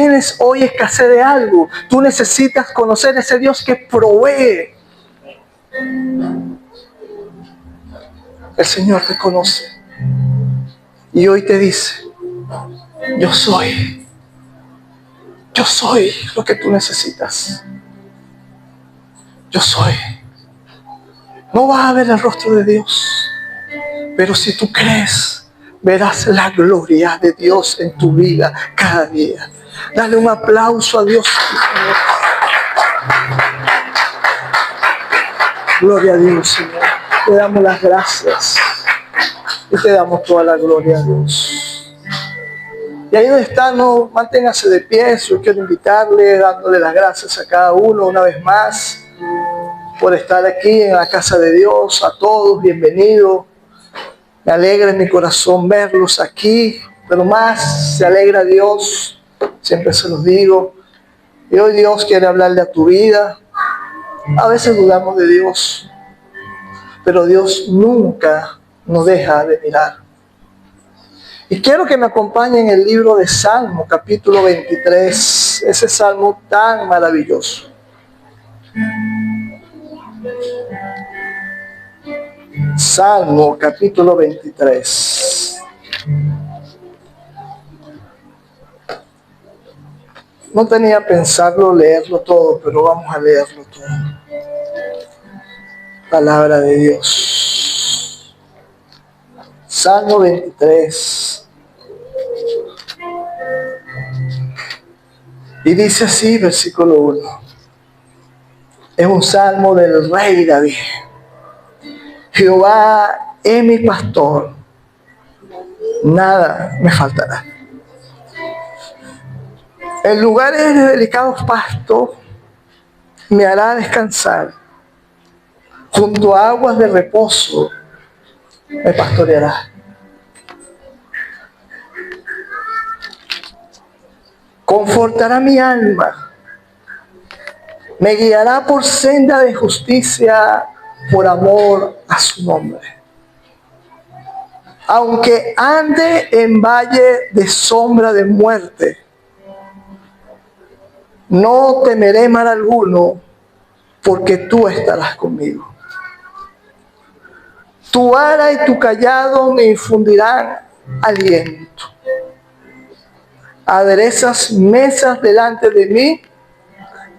tienes hoy escasez de algo, tú necesitas conocer a ese Dios que provee. El Señor te conoce y hoy te dice: yo soy lo que tú necesitas. Yo soy. No vas a ver el rostro de Dios, pero si tú crees, verás la gloria de Dios en tu vida cada día. Dale un aplauso a Dios. Gloria a Dios, Señor. Te damos las gracias y te damos toda la gloria a Dios. Y ahí donde está, no, manténgase de pie. Yo quiero invitarle, dándole las gracias a cada uno una vez más por estar aquí en la casa de Dios. A todos, bienvenidos. Me alegra en mi corazón verlos aquí, pero más se alegra Dios, siempre se los digo. Y hoy Dios quiere hablarle a tu vida. A veces dudamos de Dios, pero Dios nunca nos deja de mirar. Y quiero que me acompañen en el libro de Salmo, capítulo 23, ese salmo tan maravilloso. Salmo, capítulo 23. No tenía pensado leerlo todo, pero vamos a leerlo todo. Palabra de Dios. Salmo 23. Y dice así, versículo 1. Es un salmo del rey David. Jehová es mi pastor, nada me faltará. En lugares de delicados pastos me hará descansar. Junto a aguas de reposo me pastoreará. Confortará mi alma. Me guiará por senda de justicia por amor a su nombre. Aunque ande en valle de sombra de muerte, no temeré mal alguno, porque tú estarás conmigo. Tu vara y tu cayado me infundirán aliento. Aderezas mesas delante de mí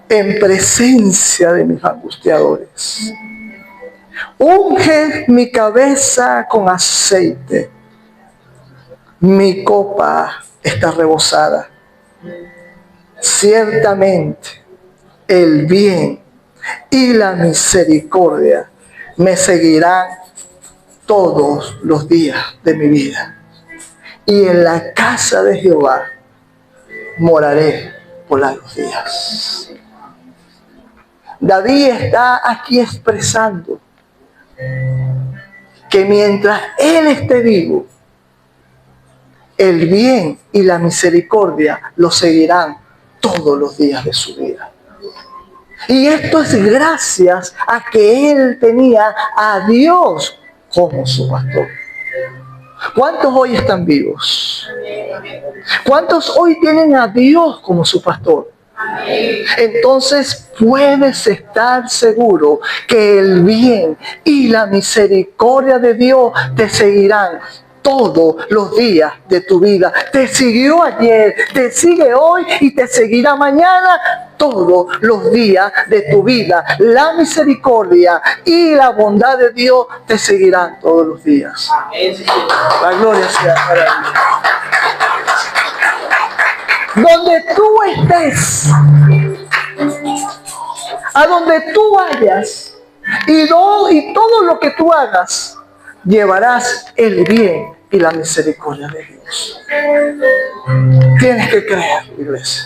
en presencia de mis angustiadores. Unge mi cabeza con aceite. Mi copa está rebosada. Ciertamente el bien y la misericordia me seguirán todos los días de mi vida. Y en la casa de Jehová moraré por largos días. David está aquí expresando que mientras él esté vivo, el bien y la misericordia lo seguirán todos los días de su vida. Y esto es gracias a que él tenía a Dios como su pastor. ¿Cuántos hoy están vivos? ¿Cuántos hoy tienen a Dios como su pastor? Entonces puedes estar seguro que el bien y la misericordia de Dios te seguirán todos los días de tu vida. Te siguió ayer, te sigue hoy y te seguirá mañana, todos los días de tu vida. La misericordia y la bondad de Dios te seguirán todos los días. La gloria sea para Dios. Donde tú estés, a donde tú vayas y todo lo que tú hagas, llevarás el bien y la misericordia de Dios. Tienes que creer, iglesia.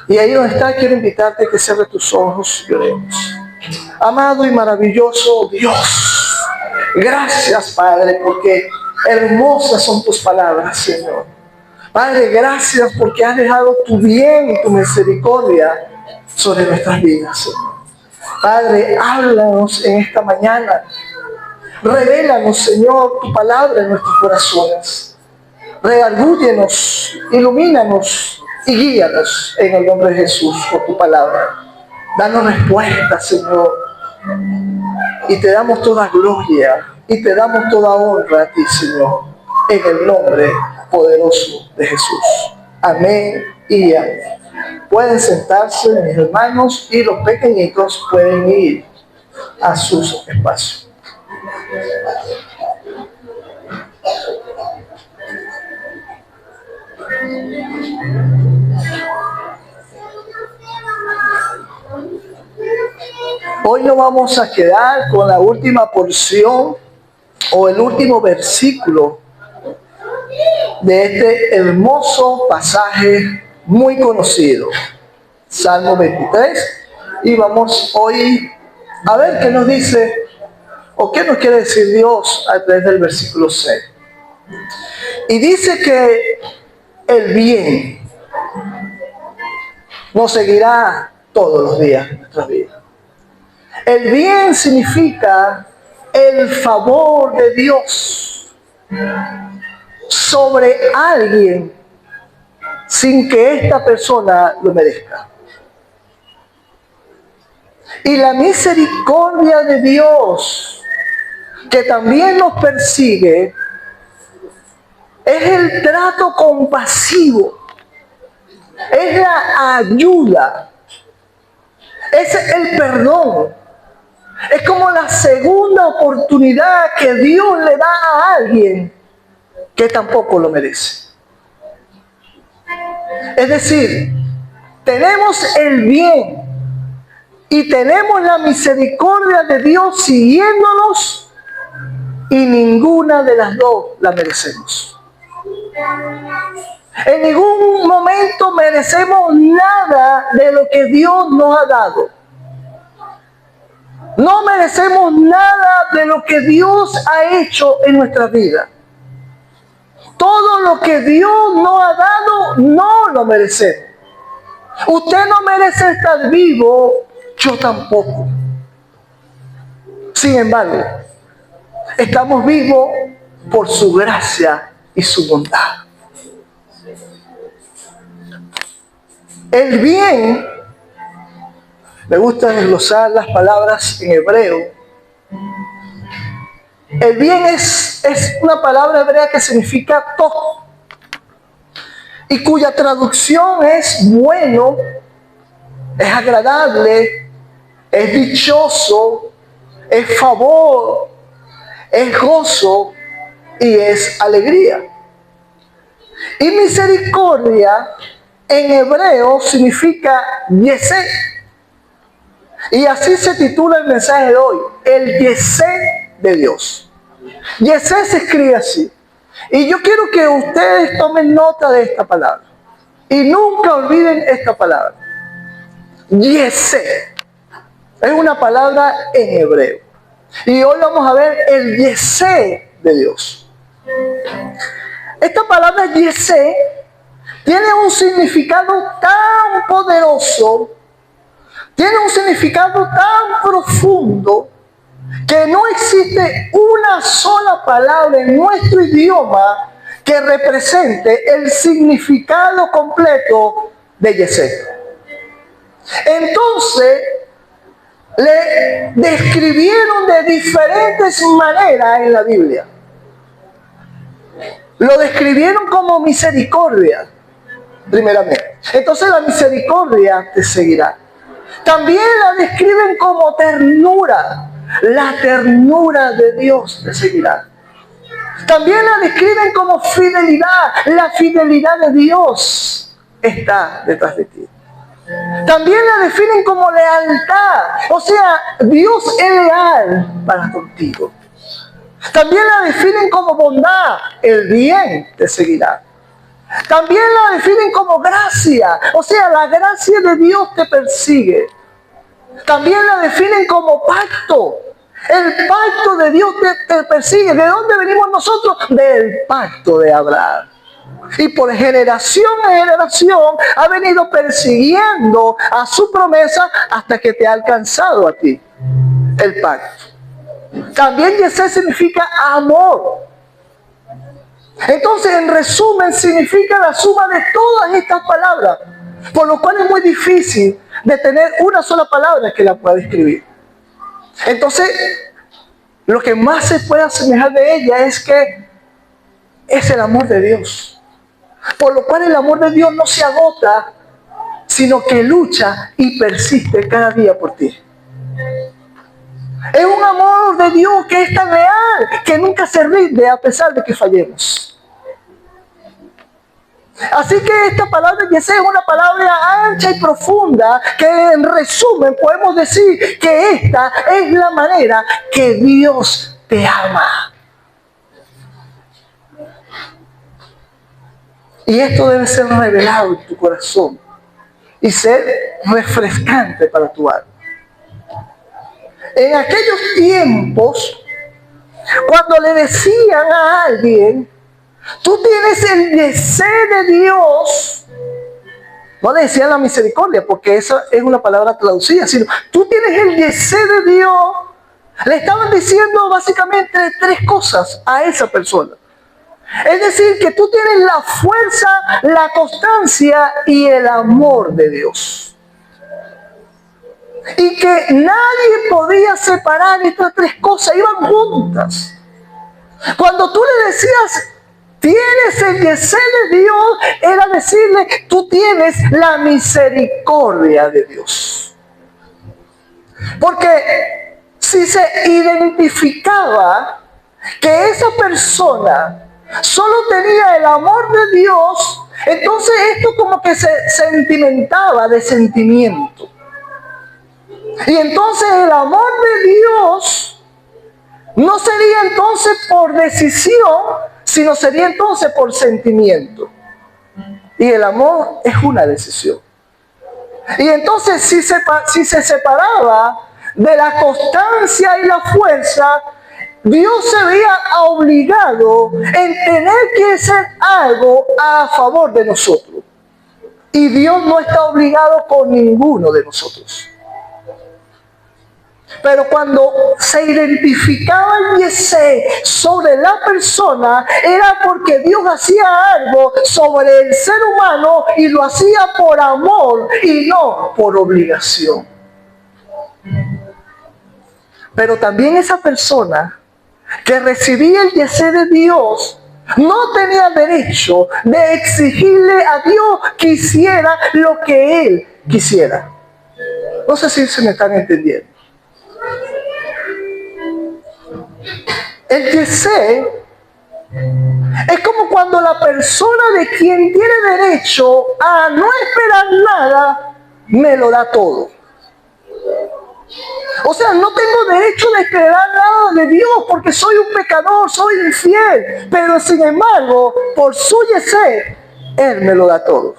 Y ahí donde está, quiero invitarte a que cierres tus ojos y oremos. Amado y maravilloso Dios, gracias, Padre, porque hermosas son tus palabras, Señor. Padre, gracias porque has dejado tu bien y tu misericordia sobre nuestras vidas, Señor. Padre, háblanos en esta mañana. Revélanos, Señor, tu palabra en nuestros corazones. Redargúyenos, ilumínanos y guíanos en el nombre de Jesús por tu palabra. Danos respuesta, Señor, y te damos toda gloria y te damos toda honra a ti, Señor, en el nombre poderoso de Jesús. Amén y amén. Pueden sentarse, mis hermanos, y los pequeñitos pueden ir a sus espacios. Hoy nos vamos a quedar con la última porción o el último versículo de este hermoso pasaje muy conocido, Salmo 23, y vamos hoy a ver qué nos dice o qué nos quiere decir Dios a través del versículo 6. Y dice que el bien nos seguirá todos los días de nuestra vida. El bien significa el favor de Dios sobre alguien sin que esta persona lo merezca. Y la misericordia de Dios, que también nos persigue, es el trato compasivo, es la ayuda, es el perdón. Es como la segunda oportunidad que Dios le da a alguien que tampoco lo merece. Es decir, tenemos el bien y tenemos la misericordia de Dios siguiéndonos, y ninguna de las dos la merecemos. En ningún momento merecemos nada de lo que Dios nos ha dado. No merecemos nada de lo que Dios ha hecho en nuestra vida. Todo lo que Dios nos ha dado no lo merecemos. Usted no merece estar vivo, yo tampoco. Sin embargo, estamos vivos por su gracia y su bondad. El bien, me gusta desglosar las palabras en hebreo. El bien es una palabra hebrea que significa todo, y cuya traducción es bueno, es agradable, es dichoso, es favor, es gozo y es alegría. Y misericordia en hebreo significa yesé. Y así se titula el mensaje de hoy, el yesé de Dios. Yesé se escribe así. Y yo quiero que ustedes tomen nota de esta palabra y nunca olviden esta palabra. Yesé es una palabra en hebreo. Y hoy vamos a ver el yesé de Dios. Esta palabra yesé tiene un significado tan poderoso, tiene un significado tan profundo, que no existe una sola palabra en nuestro idioma que represente el significado completo de yesé. Entonces, le describieron de diferentes maneras en la Biblia. Lo describieron como misericordia, primeramente. Entonces la misericordia te seguirá. También la describen como ternura. La ternura de Dios te seguirá. También la describen como fidelidad. La fidelidad de Dios está detrás de ti. También la definen como lealtad. O sea, Dios es leal para contigo. También la definen como bondad. El bien te seguirá. También la definen como gracia. O sea, la gracia de Dios te persigue. También la definen como pacto. El pacto de Dios te persigue. ¿De dónde venimos nosotros? Del pacto de Abraham. Y por generación en generación ha venido persiguiendo a su promesa hasta que te ha alcanzado a ti el pacto. También yesé significa amor. Entonces, en resumen, significa la suma de todas estas palabras, por lo cual es muy difícil de tener una sola palabra que la pueda describir. Entonces, lo que más se puede asemejar de ella es que es el amor de Dios. Por lo cual el amor de Dios no se agota, sino que lucha y persiste cada día por ti. Es un amor de Dios que es tan real, que nunca se rinde a pesar de que fallemos. Así que esta palabra Yesé es una palabra ancha y profunda, que en resumen podemos decir que esta es la manera que Dios te ama. Y esto debe ser revelado en tu corazón y ser refrescante para tu alma. En aquellos tiempos, cuando le decían a alguien, tú tienes el deseo de Dios, no le decían la misericordia, porque esa es una palabra traducida, sino tú tienes el deseo de Dios, le estaban diciendo básicamente tres cosas a esa persona. Es decir, que tú tienes la fuerza, la constancia y el amor de Dios. Y que nadie podía separar estas tres cosas, iban juntas. Cuando tú le decías, tienes el deseo de Dios, era decirle, tú tienes la misericordia de Dios. Porque si se identificaba que esa persona solo tenía el amor de Dios, entonces esto como que se sentimentaba de sentimiento. Y entonces el amor de Dios no sería entonces por decisión, sino sería entonces por sentimiento. Y el amor es una decisión. Y entonces si se separaba de la constancia y la fuerza, Dios se veía obligado en tener que hacer algo a favor de nosotros. Y Dios no está obligado con ninguno de nosotros. Pero cuando se identificaba el Yesé sobre la persona, era porque Dios hacía algo sobre el ser humano y lo hacía por amor y no por obligación. Pero también esa persona que recibía el Yesé de Dios no tenía derecho de exigirle a Dios que hiciera lo que Él quisiera. No sé si se me están entendiendo. El Yesé es como cuando la persona de quien tiene derecho a no esperar nada, me lo da todo. O sea, no tengo derecho de esperar nada de Dios porque soy un pecador, soy infiel. Pero sin embargo, por su Yesé, Él me lo da todo.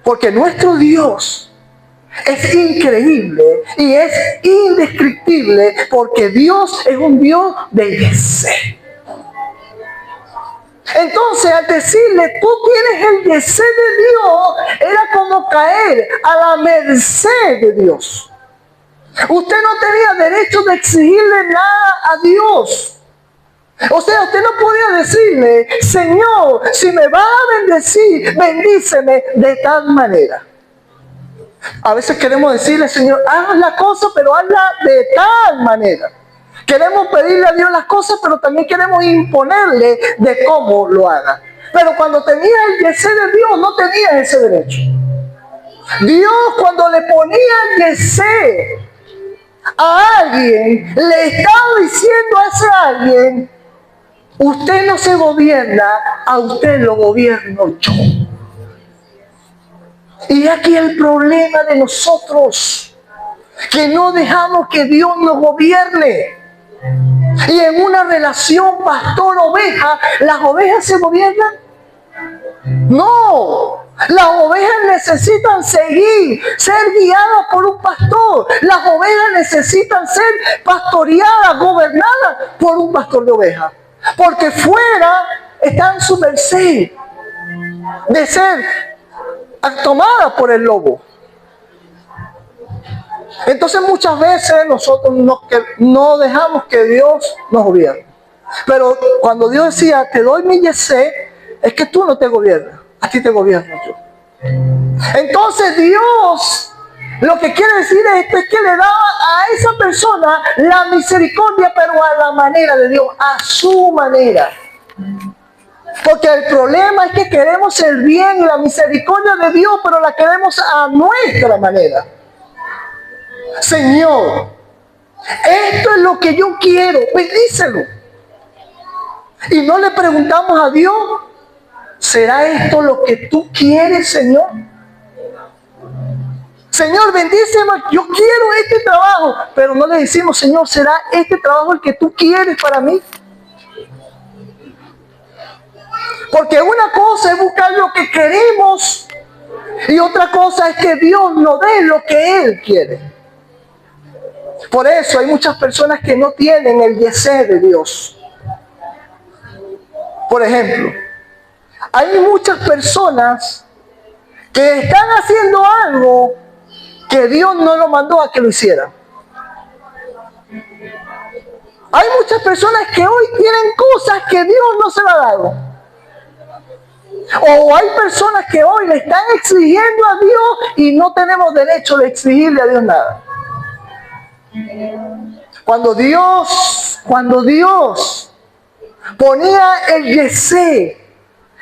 Porque nuestro Dios es increíble y es indescriptible, porque Dios es un Dios de Yesé. Entonces, al decirle, tú tienes el Yesé de Dios, era como caer a la merced de Dios. Usted no tenía derecho de exigirle nada a Dios. O sea, usted no podía decirle, Señor, si me vas a bendecir, bendíceme de tal manera. A veces queremos decirle, Señor, haz la cosa, pero hazla de tal manera. Queremos pedirle a Dios las cosas, pero también queremos imponerle de cómo lo haga. Pero cuando tenía el Yesé de Dios, no tenía ese derecho. Dios, cuando le ponía el Yesé a alguien, le estaba diciendo a ese alguien, usted no se gobierna, a usted lo gobierno yo. Y aquí el problema de nosotros, que no dejamos que Dios nos gobierne. Y en una relación pastor-oveja, ¿las ovejas se gobiernan? No, las ovejas necesitan ser guiadas por un pastor. Las ovejas necesitan ser pastoreadas, gobernadas por un pastor de ovejas. Porque fuera están su merced de ser tomadas por el lobo. Entonces muchas veces nosotros no dejamos que Dios nos gobierne. Pero cuando Dios decía, te doy mi yesé, es que tú no te gobiernas, a ti te gobierno yo. Entonces Dios lo que quiere decir esto es que le da a esa persona la misericordia, pero a la manera de Dios, a su manera. Porque el problema es que queremos el bien y la misericordia de Dios, pero la queremos a nuestra manera. Señor, esto es lo que yo quiero, bendícelo. Y no le preguntamos a Dios, ¿será esto lo que tú quieres, Señor? Señor, bendíceme, yo quiero este trabajo. Pero no le decimos, Señor, ¿será este trabajo el que tú quieres para mí? Porque una cosa es buscar lo que queremos y otra cosa es que Dios nos dé lo que Él quiere. Por eso hay muchas personas que no tienen el yesé de Dios. Por ejemplo, hay muchas personas que están haciendo algo que Dios no lo mandó a que lo hiciera. Hay muchas personas que hoy tienen cosas que Dios no se las ha dado. O hay personas que hoy le están exigiendo a Dios y no tenemos derecho de exigirle a Dios nada. Cuando Dios ponía el yesé,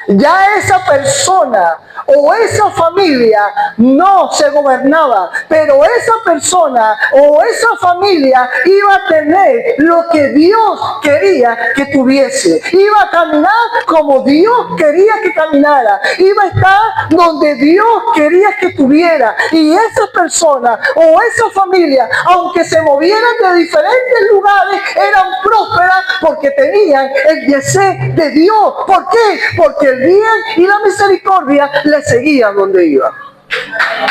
ya esa persona o esa familia no se gobernaba, pero esa persona o esa familia iba a tener lo que Dios quería que tuviese. Iba a caminar como Dios quería que caminara. Iba a estar donde Dios quería que estuviera. Y esa persona o esa familia, aunque se movieran de diferentes lugares, eran prósperas porque tenían el yesé de Dios. ¿Por qué? Porque el bien y la misericordia le seguían donde iba.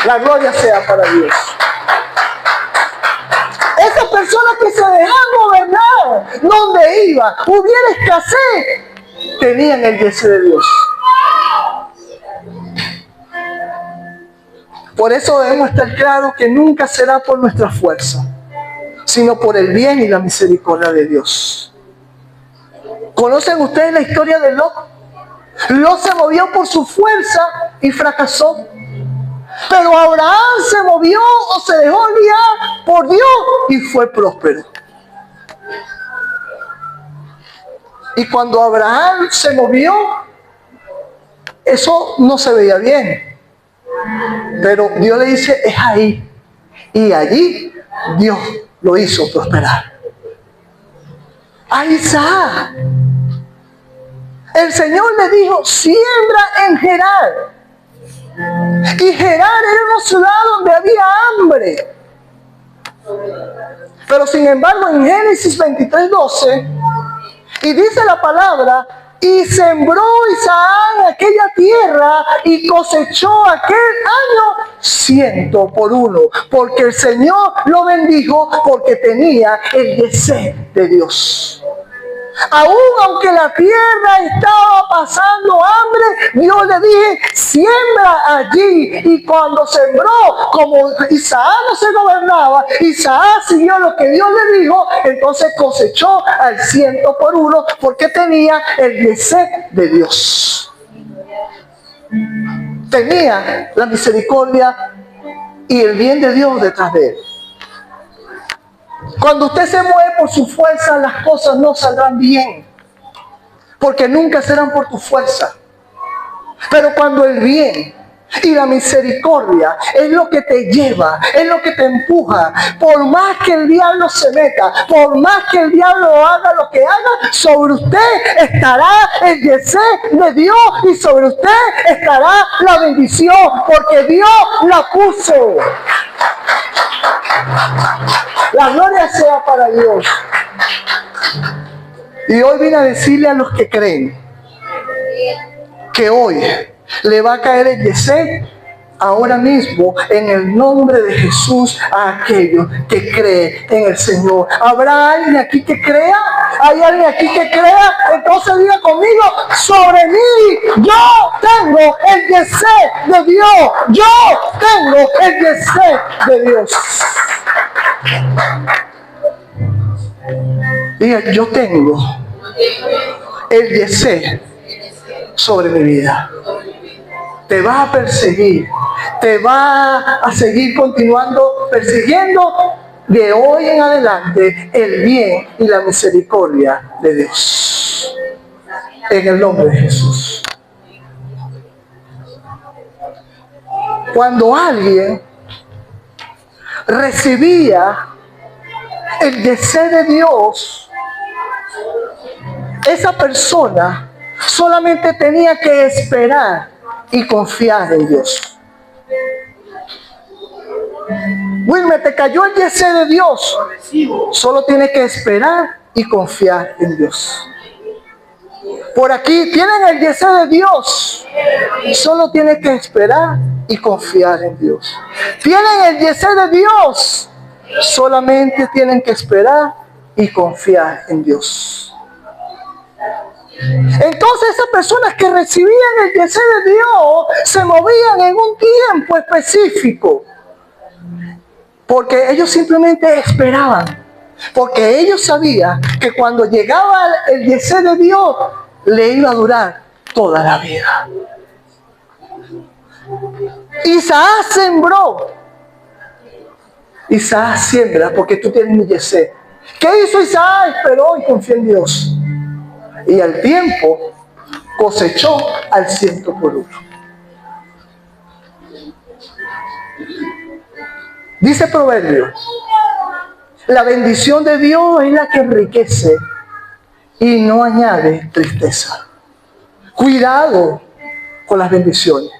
La gloria sea para Dios. Esas personas que se dejaban gobernar donde iba, hubiera escasez, tenían el yesé de Dios. Por eso debemos estar claros que nunca será por nuestra fuerza, sino por el bien y la misericordia de Dios. ¿Conocen ustedes la historia de Lot? Lot se movió por su fuerza y fracasó. Pero Abraham se movió o se dejó guiar por Dios y fue próspero. Y cuando Abraham se movió, eso no se veía bien. Pero Dios le dice, es ahí. Y allí Dios lo hizo prosperar. A Isaac, el Señor le dijo, siembra en Gerar. Y Gerar era una ciudad donde había hambre. Pero sin embargo en Génesis 23:12, y dice la palabra, y sembró Isaac aquella tierra y cosechó aquel año 100 por 1, porque el Señor lo bendijo porque tenía el yesé de Dios. Aún aunque la tierra estaba pasando hambre, Dios le dije, siembra allí. Y cuando sembró, como Isaac no se gobernaba, Isaac siguió lo que Dios le dijo, entonces cosechó al 100 por 1 porque tenía el yesé de Dios. Tenía la misericordia y el bien de Dios detrás de él. Cuando usted se mueve por su fuerza, las cosas no saldrán bien, porque nunca serán por tu fuerza. Pero cuando el bien y la misericordia es lo que te lleva, es lo que te empuja, por más que el diablo se meta, por más que el diablo haga lo que haga, sobre usted estará el yesé de Dios y sobre usted estará la bendición, porque Dios la puso. La gloria sea para Dios. Y hoy vine a decirle a los que creen que hoy le va a caer el yesé ahora mismo en el nombre de Jesús a aquellos que creen en el Señor. ¿Habrá alguien aquí que crea? ¿Hay alguien aquí que crea? Entonces diga conmigo, sobre mí yo tengo el yesé de Dios. Yo tengo el yesé de Dios. Diga, yo tengo el Yesé sobre mi vida. Te va a perseguir, te va a seguir continuando persiguiendo de hoy en adelante el bien y la misericordia de Dios. En el nombre de Jesús. Cuando alguien recibía el deseo de Dios, esa persona solamente tenía que esperar y confiar en Dios. Wilmer, te cayó el deseo de Dios. Solo tienes que esperar y confiar en Dios. Por aquí tienen el deseo de Dios. Solo tienes que esperar y confiar en Dios. Tienen el deseo de Dios. Solamente tienen que esperar y confiar en Dios. Entonces esas personas que recibían el deseo de Dios se movían en un tiempo específico. Porque ellos simplemente esperaban. Porque ellos sabían que cuando llegaba el deseo de Dios, le iba a durar toda la vida. Isaac sembró. Isaac siembra porque tú tienes mi deseo. ¿Qué hizo Isaac? Esperó y confió en Dios. Y al tiempo cosechó al 100%. Dice Proverbio, la bendición de Dios es la que enriquece y no añade tristeza. Cuidado con las bendiciones.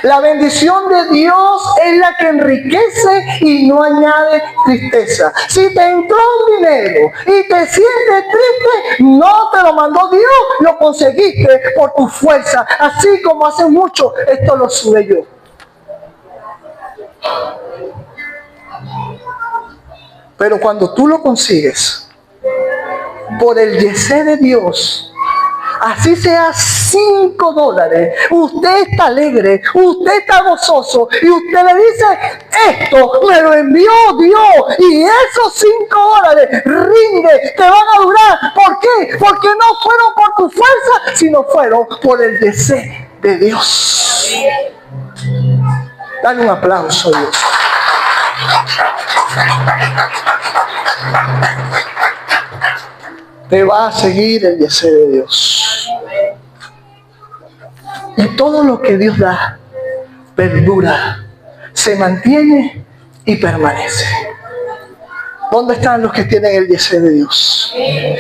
La bendición de Dios es la que enriquece y no añade tristeza. Si te entró un dinero y te sientes triste, no te lo mandó Dios, lo conseguiste por tu fuerza. Así como hace mucho, esto lo sube yo. Pero cuando tú lo consigues por el deseo de Dios, así sea $5, usted está alegre, usted está gozoso y usted le dice, esto me lo envió Dios y esos $5 rinde, te van a durar. ¿Por qué? Porque no fueron por tu fuerza, sino fueron por el deseo de Dios. Dale un aplauso a Dios. Te va a seguir el deseo de Dios. Y todo lo que Dios da, perdura, se mantiene y permanece. ¿Dónde están los que tienen el deseo de Dios?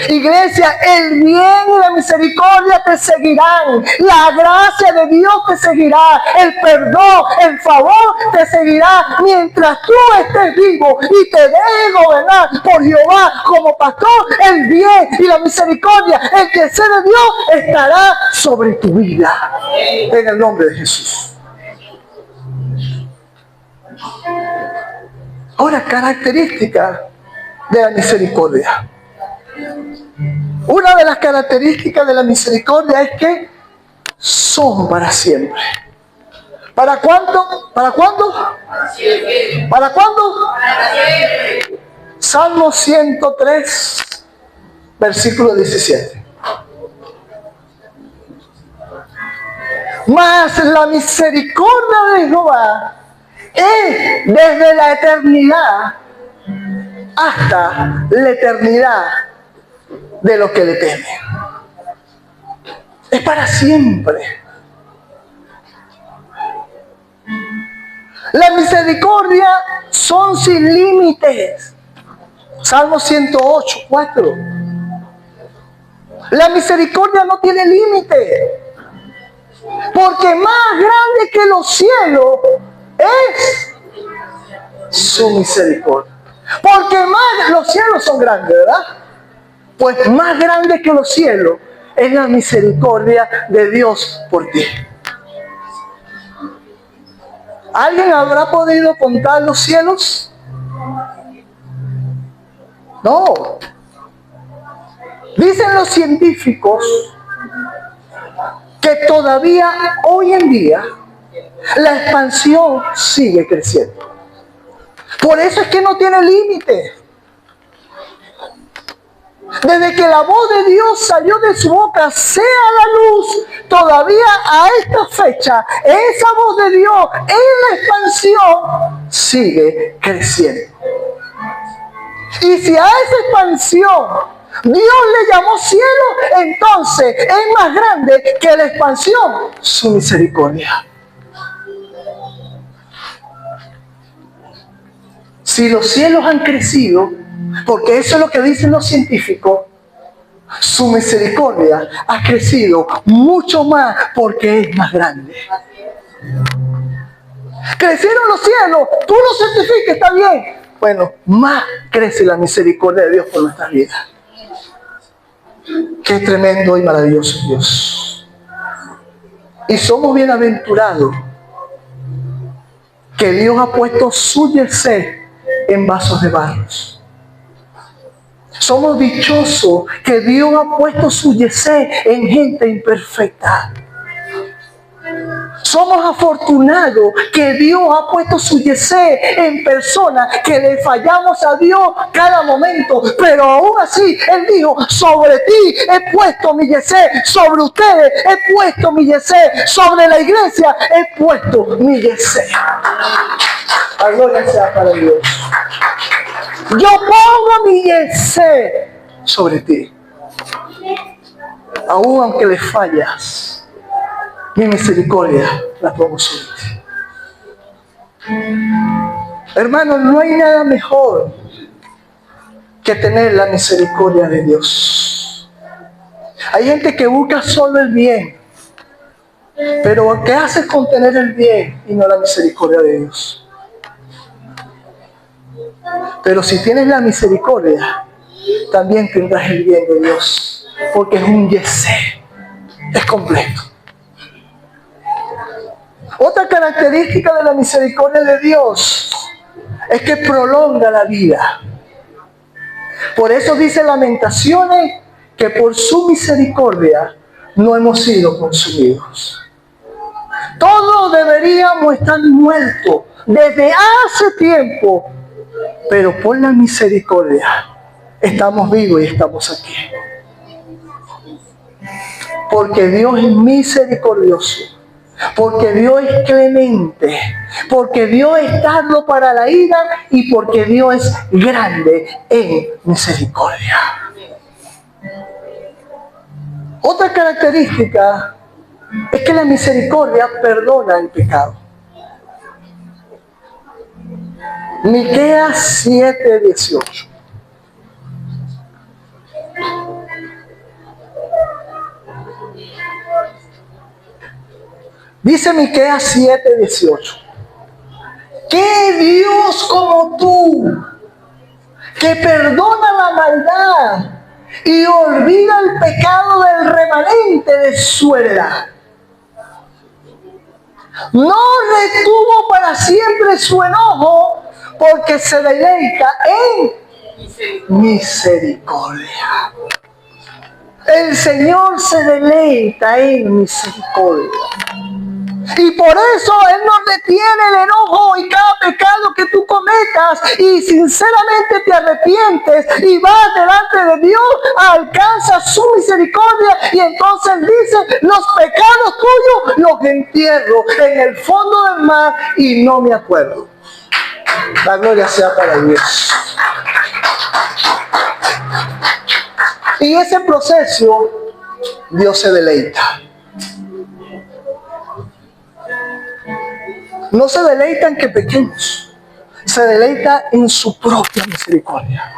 Iglesia, el bien y la misericordia te seguirán. La gracia de Dios te seguirá. El perdón, el favor te seguirá. Mientras tú estés vivo y te dejes gobernar por Jehová como pastor, el bien y la misericordia, el deseo de Dios estará sobre tu vida. En el nombre de Jesús. Ahora, características de la misericordia. Una de las características de la misericordia es que son para siempre. ¿Para cuándo? ¿Para cuándo? Para siempre. ¿Para cuándo? Para siempre. Salmo 103, versículo 17. Mas la misericordia de Jehová es desde la eternidad hasta la eternidad de los que le temen. Es para siempre. La misericordia son sin límites. Salmo 108, 4. La misericordia no tiene límite. Porque más grande que los cielos es su misericordia. Porque más los cielos son grandes, ¿verdad? Pues más grande que los cielos es la misericordia de Dios por ti. ¿Alguien habrá podido contar los cielos? No. Dicen los científicos que todavía hoy en día la expansión sigue creciendo. Por eso es que no tiene límite. Desde que la voz de Dios salió de su boca, sea la luz, todavía a esta fecha, esa voz de Dios en la expansión sigue creciendo. Y si a esa expansión Dios le llamó cielo, entonces es más grande que la expansión su misericordia. Si los cielos han crecido, porque eso es lo que dicen los científicos, su misericordia ha crecido mucho más porque es más grande. Crecieron los cielos, tú lo certificas, está bien. Bueno, más crece la misericordia de Dios por nuestra vida. Qué tremendo y maravilloso Dios. Y somos bienaventurados que Dios ha puesto su yesé en vasos de barro. Somos dichosos que Dios ha puesto su yesé en gente imperfecta. Somos afortunados que Dios ha puesto su yesé en personas que le fallamos a Dios cada momento, pero aún así Él dijo: sobre ti he puesto mi yesé, sobre ustedes he puesto mi yesé, sobre la iglesia he puesto mi yesé. La gloria sea para Dios. Yo pongo mi yesé sobre ti, aún aunque le fallas. Mi misericordia la pongo sobre ti. Hermanos, no hay nada mejor que tener la misericordia de Dios. Hay gente que busca solo el bien, pero ¿qué haces con tener el bien y no la misericordia de Dios? Pero si tienes la misericordia, también tendrás el bien de Dios, porque es un yesé, es completo. Otra característica de la misericordia de Dios es que prolonga la vida. Por eso dice Lamentaciones que por su misericordia no hemos sido consumidos. Todos deberíamos estar muertos desde hace tiempo, pero por la misericordia estamos vivos y estamos aquí. Porque Dios es misericordioso. Porque Dios es clemente, porque Dios es tardo para la ira y porque Dios es grande en misericordia. Otra característica es que la misericordia perdona el pecado. Miqueas 7:18. Dice Miqueas 7:18. ¿Qué Dios como tú, que perdona la maldad y olvida el pecado del remanente de su heredad? No retuvo para siempre su enojo, porque se deleita en misericordia. El Señor se deleita en misericordia. Y por eso Él no retiene el enojo y cada pecado que tú cometas y sinceramente te arrepientes y vas delante de Dios, alcanzas su misericordia y entonces dice: los pecados tuyos los entierro en el fondo del mar y no me acuerdo. La gloria sea para Dios. Y ese proceso Dios se deleita. No se deleita en que pequeños, se deleita en su propia misericordia.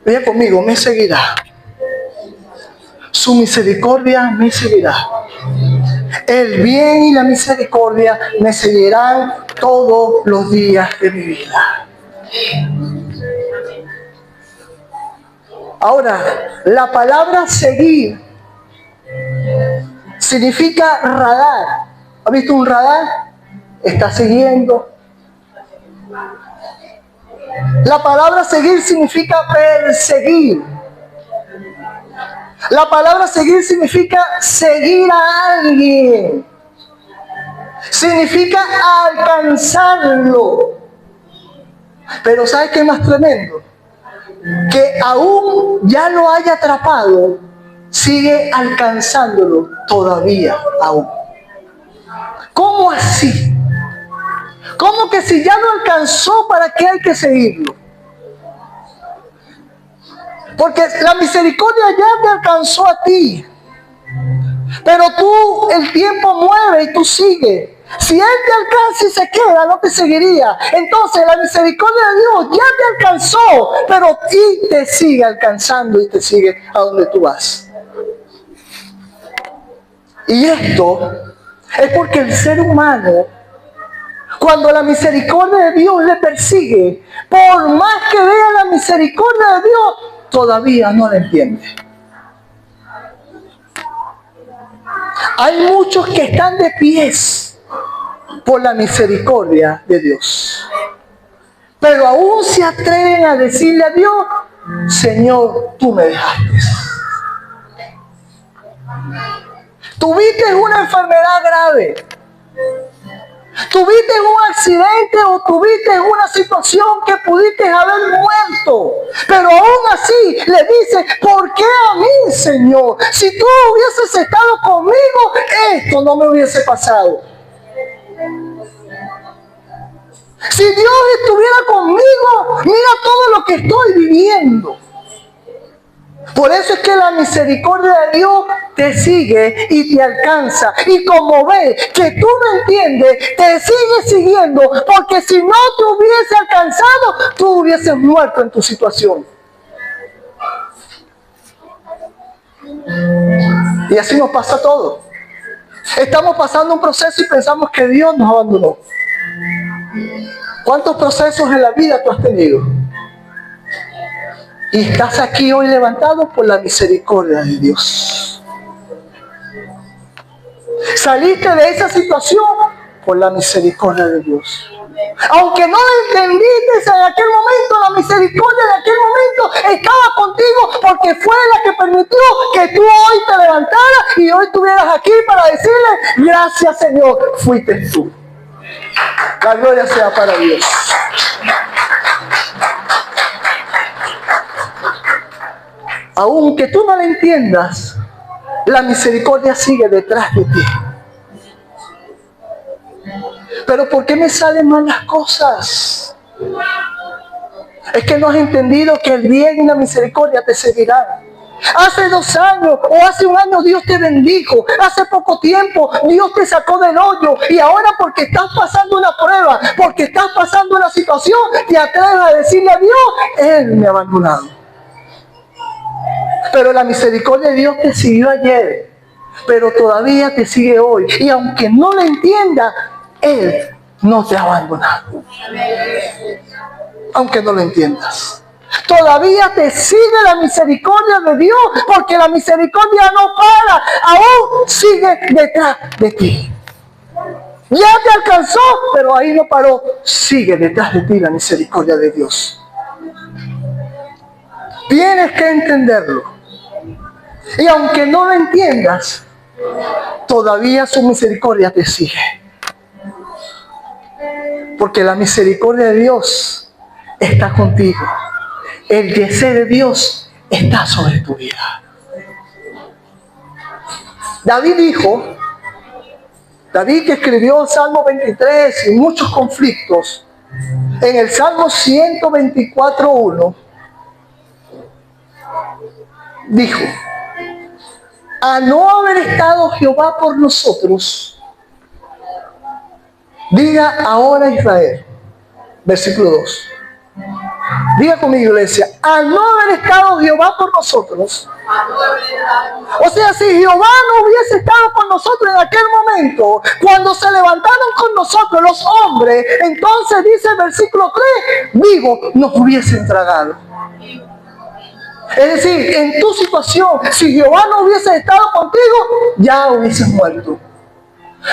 Vaya conmigo, me seguirá. Su misericordia me seguirá. El bien y la misericordia me seguirán todos los días de mi vida. Ahora, la palabra seguir significa radar. ¿Ha visto un radar? Está siguiendo. La palabra seguir significa perseguir. La palabra seguir significa seguir a alguien. Significa alcanzarlo. Pero ¿sabes qué es más tremendo? Que aún ya lo haya atrapado, sigue alcanzándolo todavía aún. ¿Cómo así? ¿Cómo que si ya lo alcanzó, para qué hay que seguirlo? Porque la misericordia ya te alcanzó a ti. Pero tú, el tiempo mueve y tú sigues. Si Él te alcanza y se queda, no te seguiría. Entonces la misericordia de Dios ya te alcanzó, pero y te sigue alcanzando y te sigue a donde tú vas. Y esto es porque el ser humano, cuando la misericordia de Dios le persigue, por más que vea la misericordia de Dios, todavía no la entiende. Hay muchos que están de pies por la misericordia de Dios, pero aún se atreven a decirle a Dios: Señor, tú me dejaste. Tuviste una enfermedad grave, tuviste un accidente o tuviste una situación que pudiste haber muerto, pero aún así le dices: ¿por qué a mí, Señor? Si tú hubieses estado conmigo, esto no me hubiese pasado. Si Dios estuviera conmigo, mira todo lo que estoy viviendo. Por eso es que la misericordia de Dios te sigue y te alcanza. Y como ve que tú no entiendes, te sigue siguiendo. Porque si no te hubiese alcanzado, tú hubieses muerto en tu situación. Y así nos pasa a todos. Estamos pasando un proceso y pensamos que Dios nos abandonó. ¿Cuántos procesos en la vida tú has tenido? Y estás aquí hoy levantado por la misericordia de Dios. Saliste de esa situación por la misericordia de Dios. Aunque no la entendiste en aquel momento, la misericordia de aquel momento estaba contigo, porque fue la que permitió que tú hoy te levantaras y hoy estuvieras aquí para decirle: gracias, Señor, fuiste tú. La gloria sea para Dios. Aunque tú no la entiendas, la misericordia sigue detrás de ti. Pero ¿por qué me salen mal las cosas? Es que no has entendido que el bien y la misericordia te seguirán. Hace 2 años o hace 1 año Dios te bendijo. Hace poco tiempo Dios te sacó del hoyo. Y ahora, porque estás pasando una prueba, porque estás pasando una situación, te atreves a decirle a Dios: Él me ha abandonado. Pero la misericordia de Dios te siguió ayer, pero todavía te sigue hoy. Y aunque no lo entiendas, Él no te ha abandonado. Aunque no lo entiendas, todavía te sigue la misericordia de Dios, porque la misericordia no para, aún sigue detrás de ti. Ya te alcanzó, pero ahí no paró. Sigue detrás de ti la misericordia de Dios. Tienes que entenderlo. Y aunque no lo entiendas, todavía su misericordia te sigue. Porque la misericordia de Dios está contigo. El deseo de Dios está sobre tu vida. David que escribió el Salmo 23 y muchos conflictos, en el Salmo 124:1, dijo: a no haber estado Jehová por nosotros, diga ahora Israel. Versículo 2. Diga conmigo, iglesia: a no haber estado Jehová por nosotros. O sea, si Jehová no hubiese estado con nosotros en aquel momento, cuando se levantaron con nosotros los hombres, entonces dice el versículo 3, vivos nos hubiesen tragado. Es decir, en tu situación, si Jehová no hubiese estado contigo, ya hubieses muerto.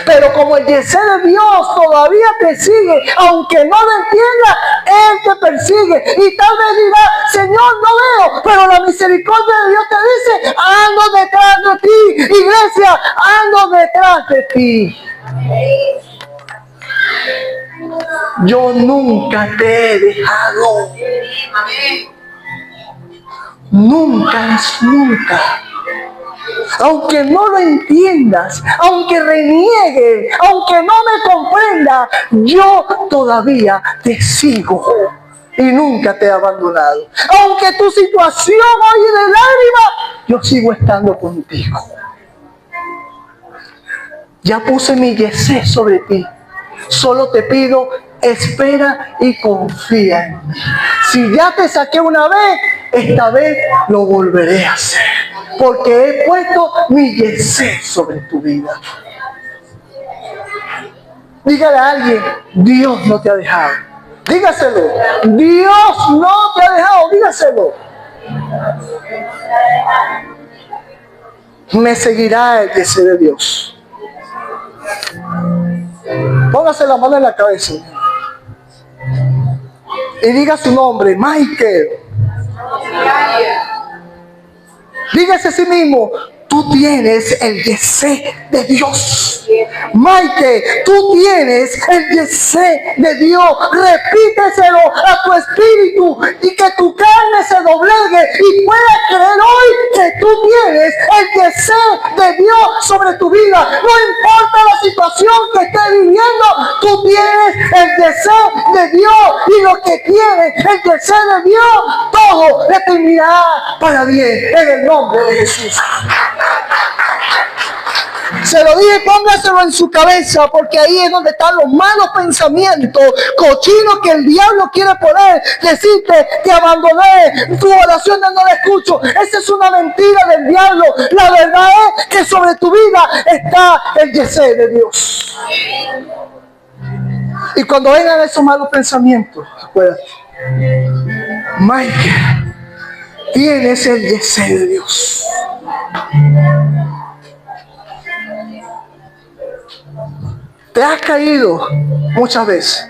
Pero como el deseo de Dios todavía te sigue, aunque no lo entiendas, Él te persigue. Y tal vez dirás: Señor, no veo, pero la misericordia de Dios te dice: ando detrás de ti. Iglesia, ando detrás de ti. yo nunca te he dejado. Nunca es nunca. Aunque no lo entiendas, aunque reniegue, aunque no me comprenda, yo todavía te sigo y nunca te he abandonado. Aunque tu situación hoy es de lágrimas, yo sigo estando contigo. Ya puse mi yesé sobre ti. Solo te pido, espera y confía en mí. Si ya te saqué una vez, esta vez lo volveré a hacer. Porque he puesto mi yesé sobre tu vida. Dígale a alguien, Dios no te ha dejado. Dígaselo. Dios no te ha dejado. Dígaselo. Me seguirá el yesé de Dios. Póngase la mano en la cabeza y diga su nombre, Michael. Dígase a sí mismo, tú tienes el yesé de Dios. Michael, tú tienes el yesé de Dios. Repíteselo a tu espíritu y que tu carne se doblegue y puedas creer hoy que tú tienes el yesé de Dios sobre tu vida. No importa la situación que estés viviendo, tú tienes el yesé de Dios, y lo que tienes el yesé de Dios, todo le terminará para bien en el nombre de Jesús. Se lo dije, póngaselo en su cabeza, porque ahí es donde están los malos pensamientos cochinos que el diablo quiere poner. Decirte, te abandoné, tu oración no la escucho. Esa es una mentira del diablo. La verdad es que sobre tu vida está el yesé de Dios. Y cuando vengan esos malos pensamientos, acuérdate, Michael, tienes el yesé de Dios. Te has caído muchas veces,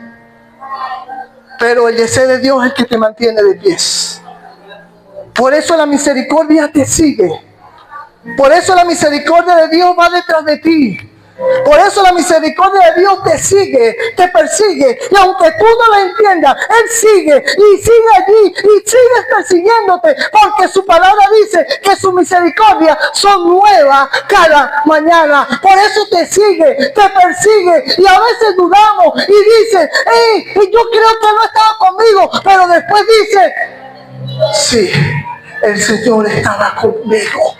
pero el yesé de Dios es el que te mantiene de pies. Por eso la misericordia te sigue. Por eso la misericordia de Dios va detrás de ti. Por eso la misericordia de Dios te sigue, te persigue. Y aunque tú no lo entiendas, Él sigue y sigue allí y sigue persiguiéndote. Porque su palabra dice que sus misericordias son nuevas cada mañana. Por eso te sigue, te persigue. Y a veces dudamos y dice, hey, yo creo que no estaba conmigo. Pero después dice, sí, el Señor estaba conmigo.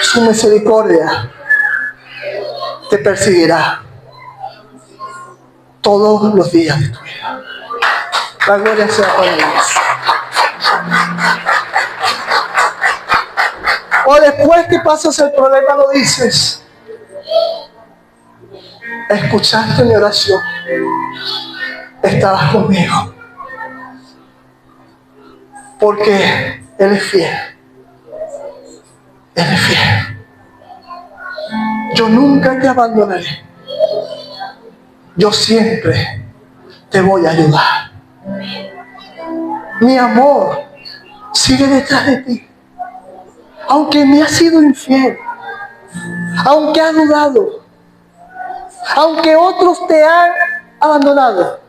Su misericordia te perseguirá todos los días de tu vida. La gloria sea para Dios. O después que pasas el problema lo dices, escuchaste mi oración, estabas conmigo, porque Él es fiel. Él es fiel. Yo nunca te abandonaré. Yo siempre te voy a ayudar. Mi amor sigue detrás de ti. Aunque me has sido infiel, aunque has dudado, aunque otros te han abandonado,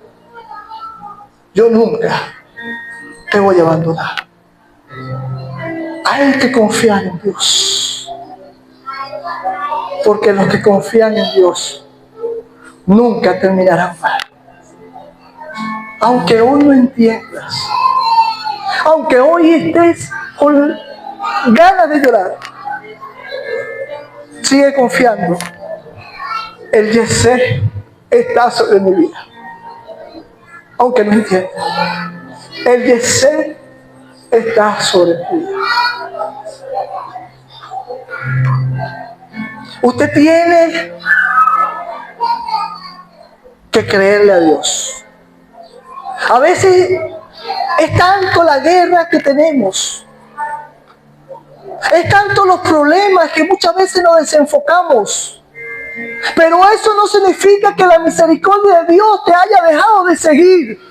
yo nunca te voy a abandonar. Hay que confiar en Dios, porque los que confían en Dios nunca terminarán mal. Aunque hoy no entiendas, aunque hoy estés con ganas de llorar, sigue confiando. El yesé está sobre mi vida, aunque no entiendas. El yesé está sobre tu vida. Usted tiene que creerle a Dios. A veces es tanto la guerra que tenemos, es tanto los problemas que muchas veces nos desenfocamos. Pero eso no significa que la misericordia de Dios te haya dejado de seguir.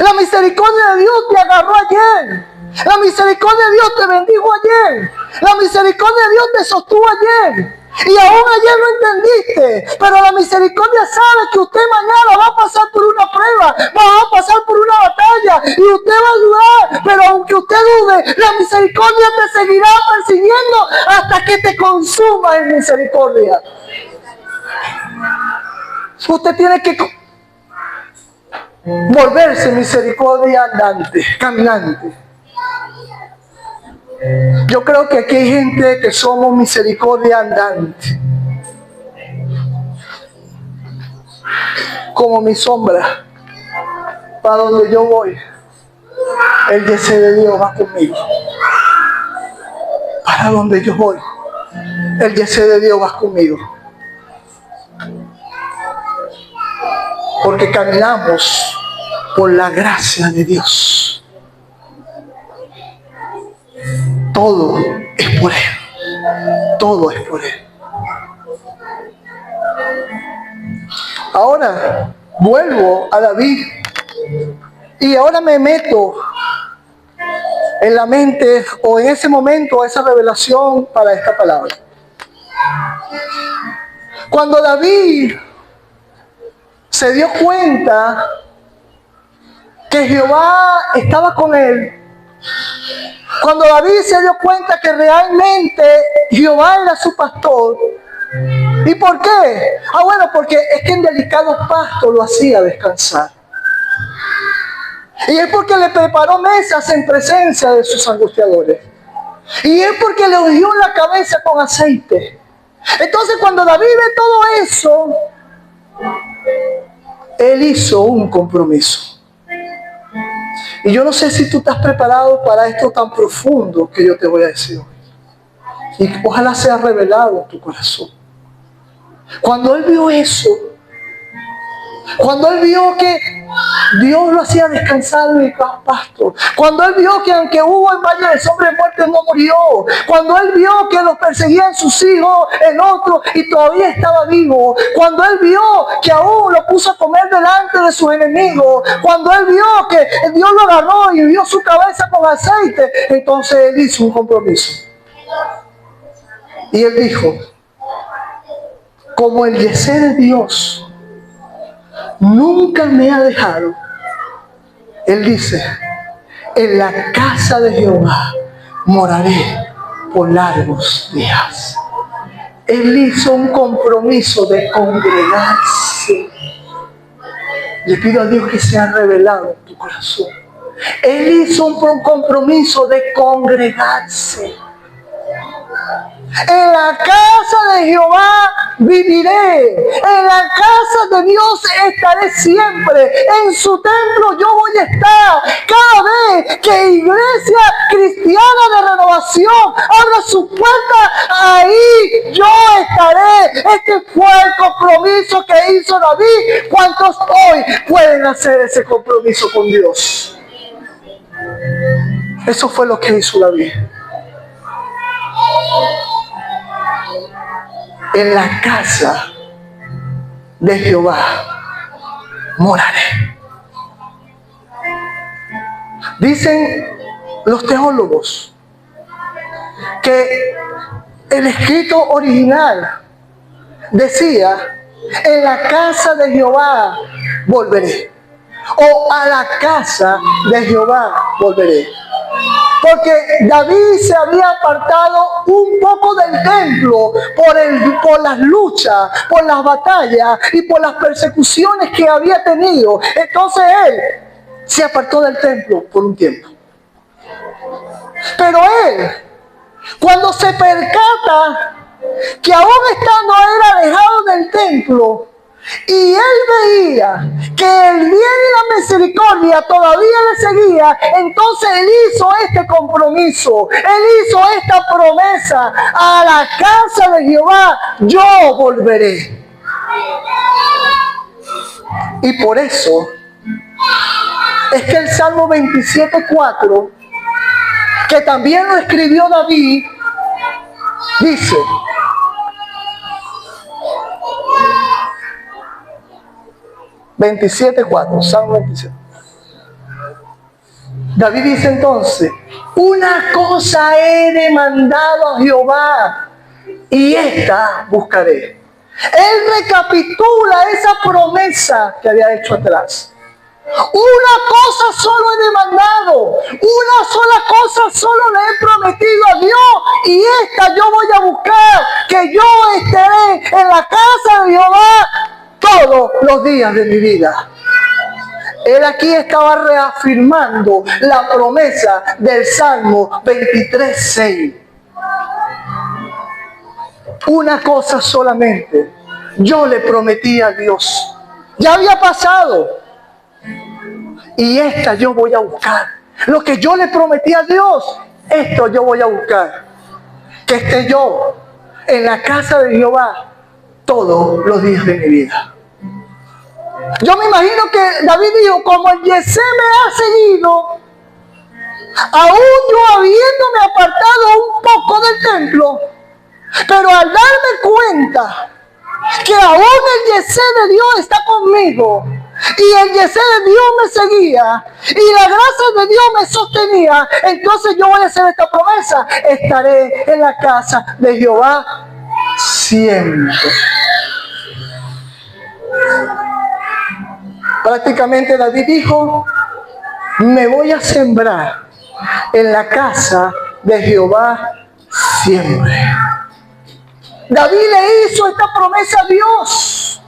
La misericordia de Dios te agarró ayer. La misericordia de Dios te bendijo ayer. La misericordia de Dios te sostuvo ayer. Y aún ayer no entendiste, pero la misericordia sabe que usted mañana va a pasar por una prueba, va a pasar por una batalla y usted va a dudar, pero aunque usted dude, la misericordia te seguirá persiguiendo hasta que te consuma en misericordia. Usted tiene que volverse misericordia andante, caminante. Yo creo que aquí hay gente que somos misericordia andante. Como mi sombra, para donde yo voy, el deseo de Dios va conmigo. Para donde yo voy, el deseo de Dios va conmigo. Porque caminamos por la gracia de Dios. Todo es por Él. Todo es por Él. Ahora vuelvo a David y ahora me meto en la mente o en ese momento esa revelación para esta palabra. Cuando David se dio cuenta que Jehová estaba con él, cuando David se dio cuenta que realmente Jehová era su pastor. ¿Y por qué? Bueno, porque es que en delicados pastos lo hacía descansar. Y es porque le preparó mesas en presencia de sus angustiadores. Y es porque le ungió la cabeza con aceite. Entonces cuando David ve todo eso, él hizo un compromiso. Y yo no sé si tú estás preparado para esto tan profundo que yo te voy a decir hoy. Y ojalá sea revelado en tu corazón. Cuando él vio eso, cuando él vio que Dios lo hacía descansar en el pasto, cuando él vio que aunque hubo en valle de sombra de muerte no murió, cuando él vio que los perseguían sus hijos, el otro, y todavía estaba vivo, cuando él vio que aún lo puso a comer delante de sus enemigos, cuando él vio que Dios lo agarró y vio su cabeza con aceite, entonces él hizo un compromiso. Y él dijo: como el deseo de Dios nunca me ha dejado, él dice: en la casa de Jehová moraré por largos días. Él hizo un compromiso de congregarse. Le pido a Dios que sea revelado en tu corazón. Él hizo un compromiso de congregarse. En la casa de Jehová viviré. En la casa de Dios estaré siempre. En su templo yo voy a estar. Cada vez que Iglesia Cristiana de Renovación abra su puerta, ahí yo estaré. Este fue el compromiso que hizo David. ¿Cuántos hoy pueden hacer ese compromiso con Dios? Eso fue lo que hizo David. En la casa de Jehová moraré. Dicen los teólogos que el escrito original decía: en la casa de Jehová volveré, o a la casa de Jehová volveré. Porque David se había apartado un poco del templo por las luchas, por las batallas y por las persecuciones que había tenido. Entonces él se apartó del templo por un tiempo. Pero él, cuando se percata que aún estando él alejado del templo, y él veía que el bien y la misericordia todavía le seguía, entonces él hizo este compromiso, él hizo esta promesa: a la casa de Jehová yo volveré. Y por eso es que el Salmo 27:4, que también lo escribió David, dice: 27:4, Salmo 27. David dice entonces: una cosa he demandado a Jehová, y esta buscaré. Él recapitula esa promesa que había hecho atrás. Una cosa solo he demandado, una sola cosa solo le he prometido a Dios, y esta yo voy a buscar, que yo estaré en la casa de Jehová todos los días de mi vida. Él aquí estaba reafirmando la promesa del Salmo 23:6. Una cosa solamente yo le prometí a Dios. Ya había pasado. Y esta yo voy a buscar. Lo que yo le prometí a Dios, esto yo voy a buscar. Que esté yo en la casa de Jehová todos los días de mi vida. Yo me imagino que David dijo, como el Yesé me ha seguido, aún yo habiéndome apartado un poco del templo, pero al darme cuenta que aún el Yesé de Dios está conmigo, y el Yesé de Dios me seguía, y la gracia de Dios me sostenía, entonces yo voy a hacer esta promesa: estaré en la casa de Jehová siempre. Prácticamente David dijo, me voy a sembrar en la casa de Jehová siempre. David le hizo esta promesa a Dios.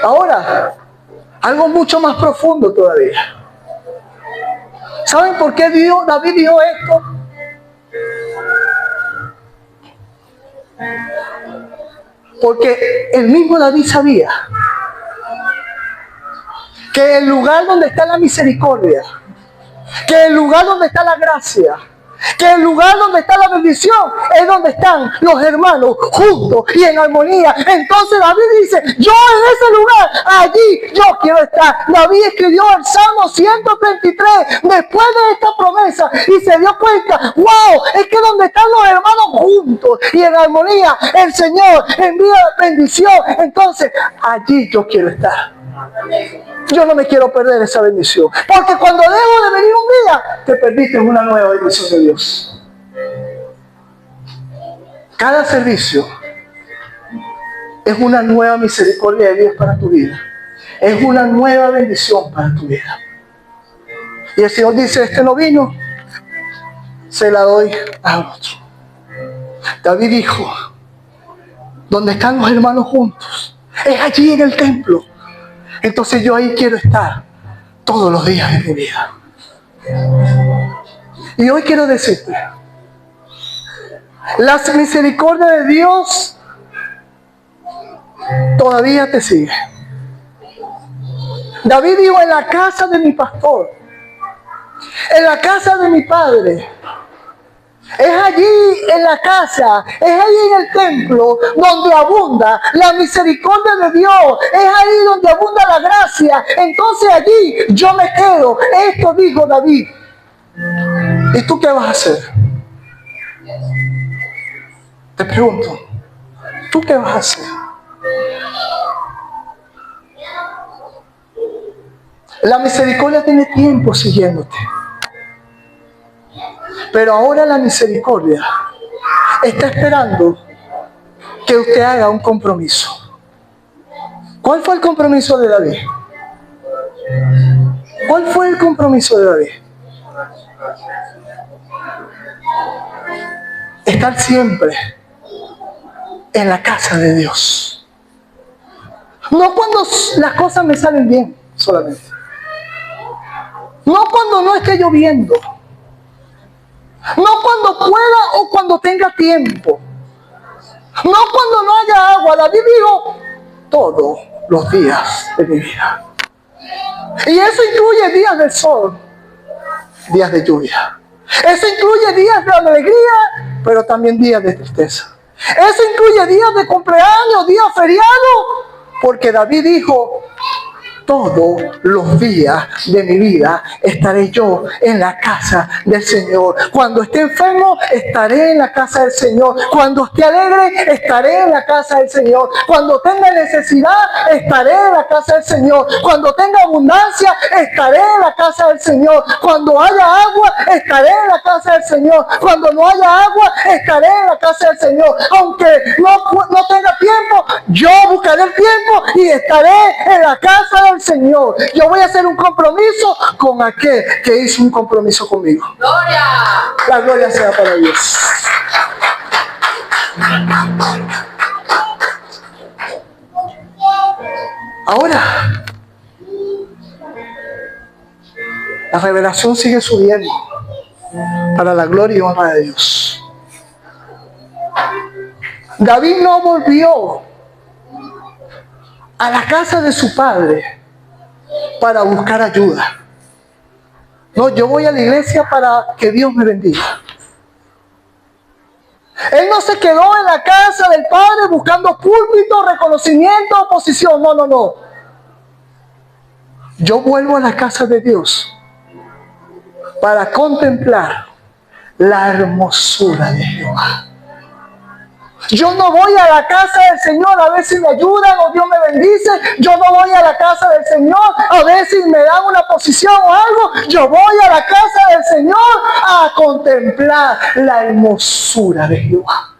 Ahora, algo mucho más profundo todavía. ¿Saben por qué David dijo esto? Porque el mismo David sabía que el lugar donde está la misericordia, que el lugar donde está la gracia, que el lugar donde está la bendición es donde están los hermanos juntos y en armonía. Entonces David dice, yo en ese lugar, allí yo quiero estar. David escribió el Salmo 133 después de esta promesa y se dio cuenta, wow, es que donde están los hermanos juntos y en armonía, el Señor envía bendición. Entonces allí yo quiero estar. Yo no me quiero perder esa bendición, porque cuando dejo de venir un día, te perdiste una nueva bendición de Dios. Cada servicio es una nueva misericordia de Dios para tu vida. Es una nueva bendición para tu vida. Y el Señor dice, este no vino, se la doy a otro. David dijo, donde están los hermanos juntos, es allí en el templo. Entonces yo ahí quiero estar todos los días de mi vida. Y hoy quiero decirte, la misericordia de Dios todavía te sigue. David dijo, en la casa de mi pastor, en la casa de mi padre, es allí en la casa, es allí en el templo donde abunda la misericordia de Dios, es ahí donde abunda la gracia. Entonces allí yo me quedo. Esto dijo David. ¿Y tú qué vas a hacer? Te pregunto, ¿tú qué vas a hacer? La misericordia tiene tiempo siguiéndote. Pero ahora la misericordia está esperando que usted haga un compromiso. ¿Cuál fue el compromiso de David? ¿Cuál fue el compromiso de David? Estar siempre en la casa de Dios. No cuando las cosas me salen bien solamente. No cuando no esté lloviendo. No cuando pueda o cuando tenga tiempo. No cuando no haya agua. David dijo, todos los días de mi vida. Y eso incluye días del sol, días de lluvia. Eso incluye días de alegría, pero también días de tristeza. Eso incluye días de cumpleaños, días feriados. Porque David dijo, todos los días de mi vida estaré yo en la casa del Señor. Cuando esté enfermo, estaré en la casa del Señor. Cuando esté alegre, estaré en la casa del Señor. Cuando tenga necesidad, estaré en la casa del Señor. Cuando tenga abundancia, estaré en la casa del Señor. Cuando haya agua, estaré en la casa del Señor. Cuando no haya agua, estaré en la casa del Señor. Aunque no tenga tiempo, yo buscaré el tiempo y estaré en la casa del Señor. Yo voy a hacer un compromiso con aquel que hizo un compromiso conmigo. ¡Gloria! La gloria sea para Dios. Ahora, la revelación sigue subiendo para la gloria y honra de Dios. David no volvió a la casa de su padre para buscar ayuda. No, yo voy a la iglesia para que Dios me bendiga. Él no se quedó en la casa del padre buscando púlpito, reconocimiento, oposición. No, no, no. Yo vuelvo a la casa de Dios para contemplar la hermosura de Jehová. Yo no voy a la casa del Señor a ver si me ayudan o Dios me bendice. Yo no voy a la casa del Señor a ver si me dan una posición o algo. Yo voy a la casa del Señor a contemplar la hermosura de Jehová.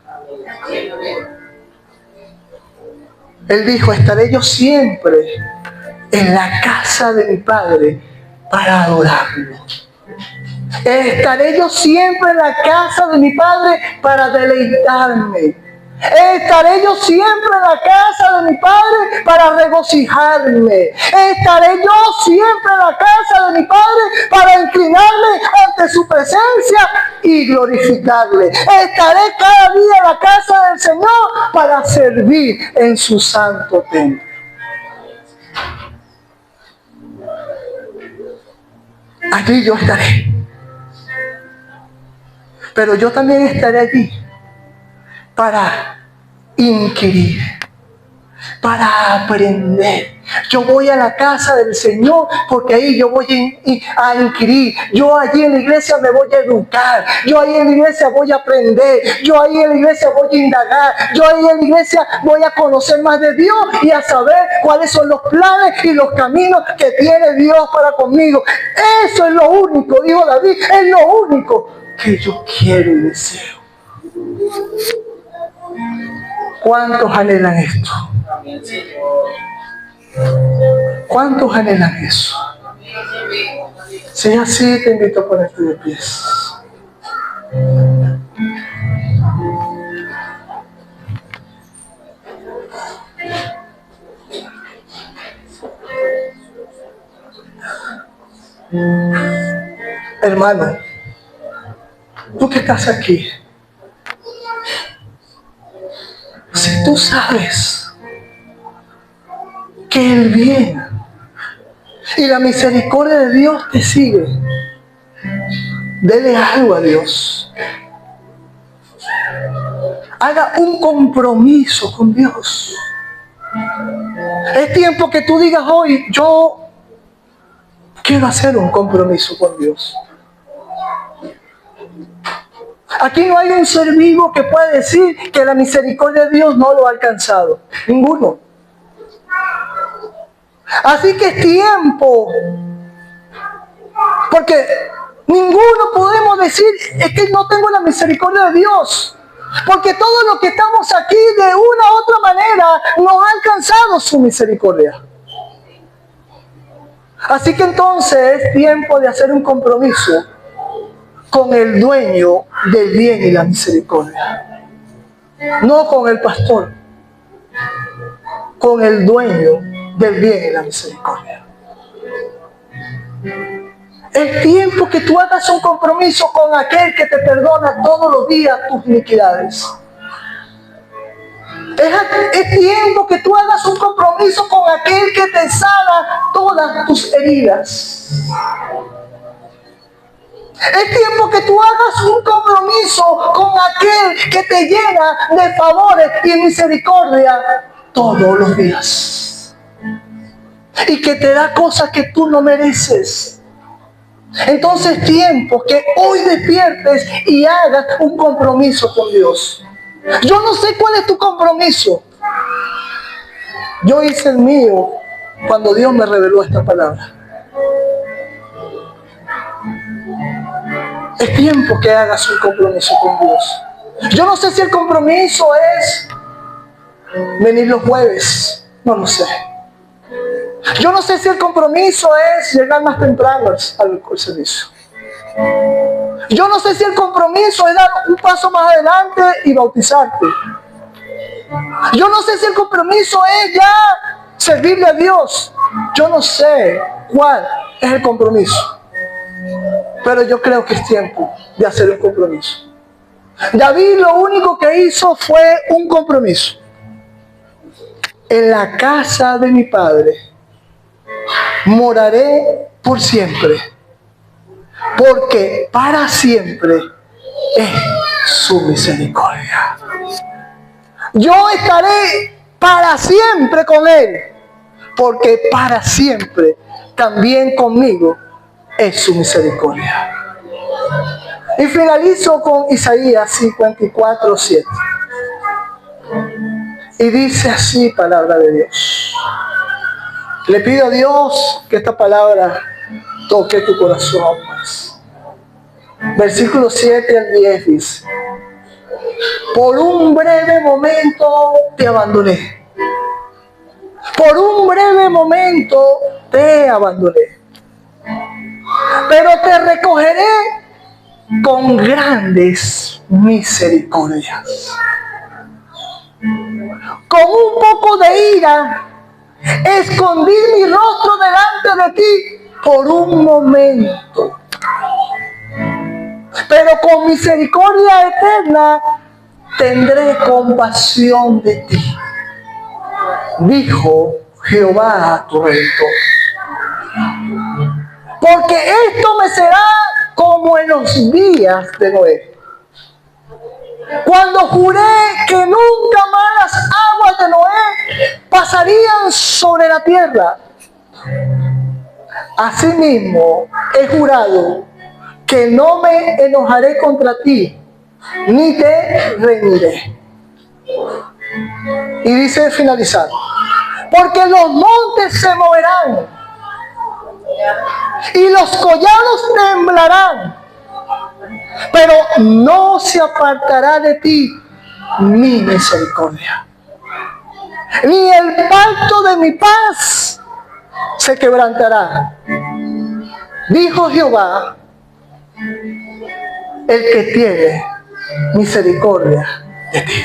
Él dijo, estaré yo siempre en la casa de mi Padre para adorarlo. Estaré yo siempre en la casa de mi Padre para deleitarme. Estaré yo siempre en la casa de mi Padre para regocijarme. Estaré yo siempre en la casa de mi Padre para inclinarme ante su presencia y glorificarle. Estaré cada día en la casa del Señor para servir en su santo templo. Allí yo estaré. Pero yo también estaré allí para inquirir, para aprender. Yo voy a la casa del Señor porque ahí yo voy a inquirir. Yo allí en la iglesia me voy a educar. Yo ahí en la iglesia voy a aprender. Yo ahí en la iglesia voy a indagar. Yo ahí en la iglesia voy a conocer más de Dios y a saber cuáles son los planes y los caminos que tiene Dios para conmigo. Eso es lo único, dijo David, es lo único que yo quiero y deseo. ¿Cuántos anhelan esto? ¿Cuántos anhelan eso? Si es así, te invito a ponerte de pies. Hermano, tú que estás aquí, si tú sabes que el bien y la misericordia de Dios te sigue, dele algo a Dios. Haga un compromiso con Dios. Es tiempo que tú digas hoy, yo quiero hacer un compromiso con Dios. Aquí no hay un ser vivo que pueda decir que la misericordia de Dios no lo ha alcanzado. Ninguno. Así que es tiempo. Porque ninguno podemos decir, es que no tengo la misericordia de Dios. Porque todos los que estamos aquí de una u otra manera nos ha alcanzado su misericordia. Así que entonces es tiempo de hacer un compromiso con el dueño del bien y la misericordia. No con el pastor, con el dueño del bien y la misericordia. Es tiempo que tú hagas un compromiso con aquel que te perdona todos los días tus iniquidades. Es tiempo que tú hagas un compromiso con aquel que te sana todas tus heridas. Es tiempo que tú hagas un compromiso con aquel que te llena de favores y misericordia todos los días. Y que te da cosas que tú no mereces. Entonces es tiempo que hoy despiertes y hagas un compromiso con Dios. Yo no sé cuál es tu compromiso. Yo hice el mío cuando Dios me reveló esta palabra. Es tiempo que hagas un compromiso con Dios. Yo no sé si el compromiso es venir los jueves, no lo sé. Yo no sé si el compromiso es llegar más temprano al servicio. Yo no sé si el compromiso es dar un paso más adelante y bautizarte. Yo no sé si el compromiso es ya servirle a Dios. Yo no sé cuál es el compromiso. Pero yo creo que es tiempo de hacer un compromiso. David lo único que hizo fue un compromiso. En la casa de mi padre moraré por siempre, porque para siempre es su misericordia. Yo estaré para siempre con él, porque para siempre también conmigo es su misericordia. Y finalizo con Isaías 54:7. Y dice así, palabra de Dios. Le pido a Dios que esta palabra toque tu corazón más. Versículo 7 al 10 dice: por un breve momento te abandoné. Por un breve momento te abandoné. Pero te recogeré con grandes misericordias. Con un poco de ira escondí mi rostro delante de ti por un momento. Pero con misericordia eterna tendré compasión de ti, dijo Jehová a tu Redentor. Porque esto me será como en los días de Noé, cuando juré que nunca más las aguas de Noé pasarían sobre la tierra. Asimismo he jurado que no me enojaré contra ti, ni te reñiré. Y dice finalizando: porque los montes se moverán y los collados temblarán, pero no se apartará de ti mi misericordia, ni el pacto de mi paz se quebrantará, dijo Jehová, el que tiene misericordia de ti.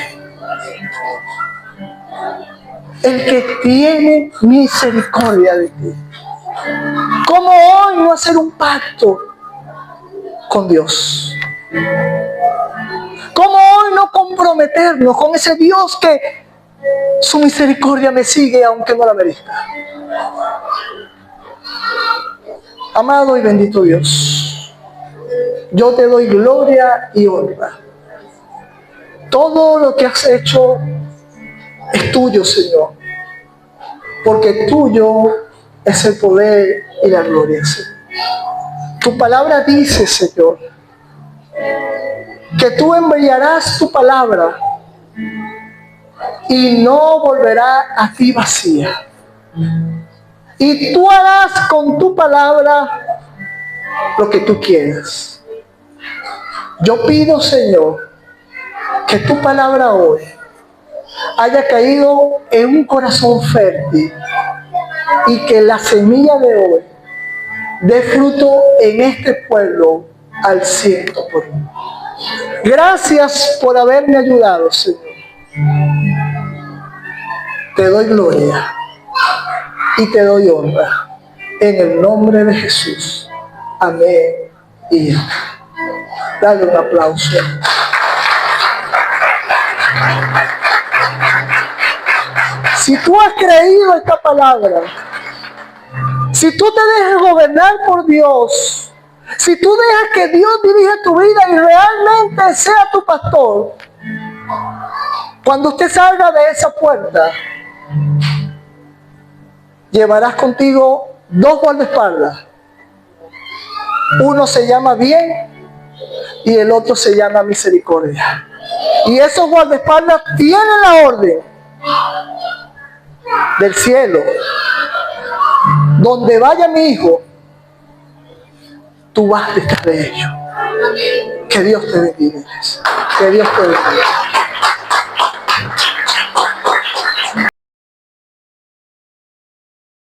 El que tiene misericordia de ti. ¿Cómo hoy no hacer un pacto con Dios? ¿Cómo hoy no comprometernos con ese Dios que su misericordia me sigue aunque no la merezca? Amado y bendito Dios, yo te doy gloria y honra. Todo lo que has hecho es tuyo, Señor, porque tuyo es el poder y la gloria, Señor. Tu palabra dice, Señor, que tú enviarás tu palabra y no volverá a ti vacía. Y tú harás con tu palabra lo que tú quieras. Yo pido, Señor, que tu palabra hoy haya caído en un corazón fértil y que la semilla de hoy dé fruto en este pueblo al 100%. Gracias por haberme ayudado, Señor. Te doy gloria y te doy honra en el nombre de Jesús. Amén y amén. Dale un aplauso. Si tú has creído esta palabra, si tú te dejas gobernar por Dios, si tú dejas que Dios dirija tu vida y realmente sea tu pastor, cuando usted salga de esa puerta, llevarás contigo 2 guardaespaldas. Uno se llama bien y el otro se llama misericordia. Y esos guardaespaldas tienen la orden del cielo. Donde vaya mi hijo, tú vas detrás de ellos. Que Dios te bendiga, iglesia. Que Dios te bendiga.